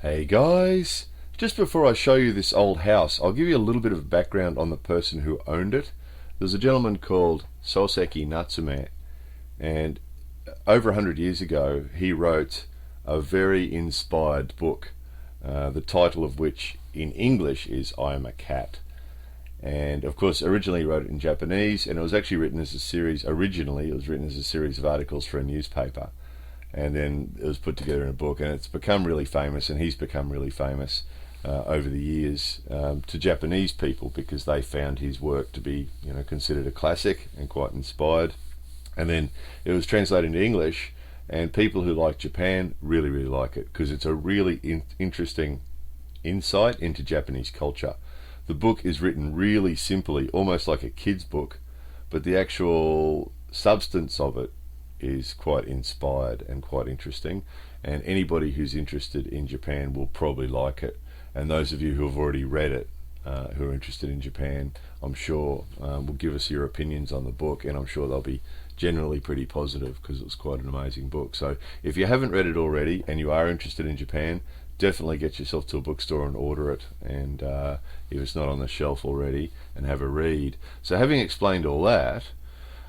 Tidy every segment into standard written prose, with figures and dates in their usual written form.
Hey guys, just before I show you this old house, I'll give you a little bit of background on the person who owned it. There's a gentleman called Soseki Natsume, and over 100 years ago he wrote a very inspired book, the title of which in English is I Am a Cat. And of course originally he wrote it in Japanese, and it was actually written as a series. Originally it was written as a series of articles for a newspaper, and then it was put together in a book, and it's become really famous, and he's become really famous over the years to Japanese people because they found his work to be, considered a classic and quite inspired. And then it was translated into English, and people who like Japan really, really like it because it's a really interesting insight into Japanese culture. The book is written really simply, almost like a kid's book, but the actual substance of it is quite inspired and quite interesting, and anybody who's interested in Japan will probably like it. And those of you who have already read it, who are interested in Japan, I'm sure will give us your opinions on the book, and I'm sure they'll be generally pretty positive because it's quite an amazing book. So if you haven't read it already and you are interested in Japan, definitely get yourself to a bookstore and order it, and if it's not on the shelf already, and have a read. So having explained all that,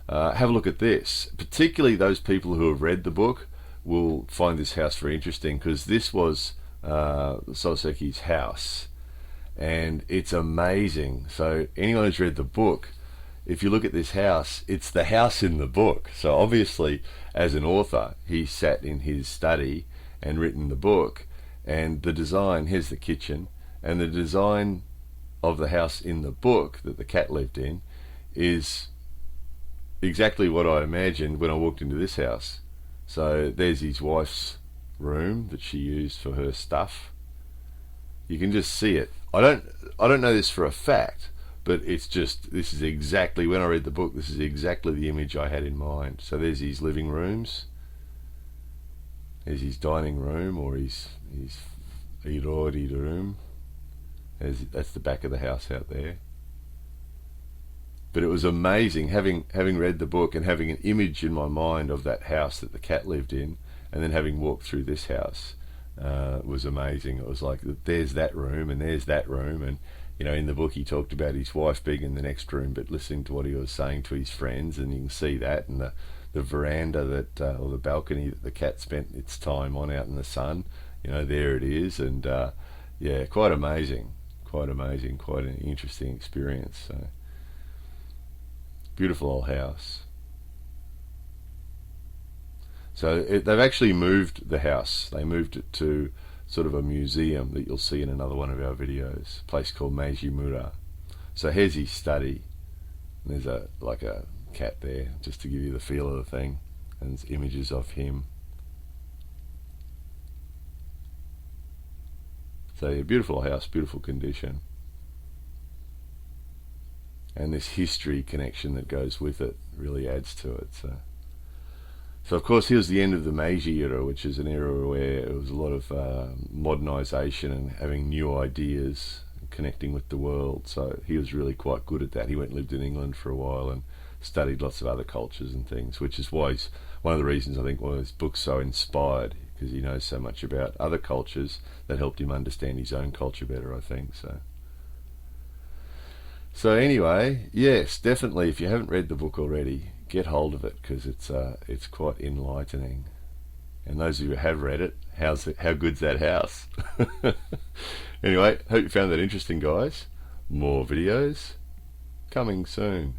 have a look at this. Particularly those people who have read the book will find this house very interesting because this was Soseki's house, and it's amazing. So anyone who's read the book, if you look at this house, it's the house in the book. So obviously as an author he sat in his study and written the book, and the design, here's the kitchen, and the design of the house in the book that the cat lived in is exactly what I imagined when I walked into this house. So there's his wife's room that she used for her stuff. You can just see it. I don't know this for a fact, but it's just, this is exactly, when I read the book, this is exactly the image I had in mind. So there's his living rooms, there's his dining room, or his irori room. That's the back of the house out there. But it was amazing having read the book and having an image in my mind of that house that the cat lived in, and then having walked through this house was amazing. It was like, there's that room and there's that room, and in the book he talked about his wife being in the next room, but listening to what he was saying to his friends, and you can see that, and the veranda that or the balcony that the cat spent its time on out in the sun, there it is. And yeah, quite amazing, quite an interesting experience. So beautiful old house. So they've actually moved the house. They moved it to sort of a museum that you'll see in another one of our videos, a place called Meijimura. So here's his study, and there's a cat there just to give you the feel of the thing, and there's images of him. So a beautiful house, beautiful condition, and this history connection that goes with it really adds to it. So of course here's the end of the Meiji era, which is an era where it was a lot of modernization and having new ideas and connecting with the world. So he was really quite good at that. He went and lived in England for a while and studied lots of other cultures and things, which is why he's one of the reasons I think why his book's so inspired, because he knows so much about other cultures that helped him understand his own culture better, I think. So anyway, yes, definitely, if you haven't read the book already, get hold of it because it's quite enlightening. And those of you who have read it, how good's that house? Anyway, hope you found that interesting, guys. More videos coming soon.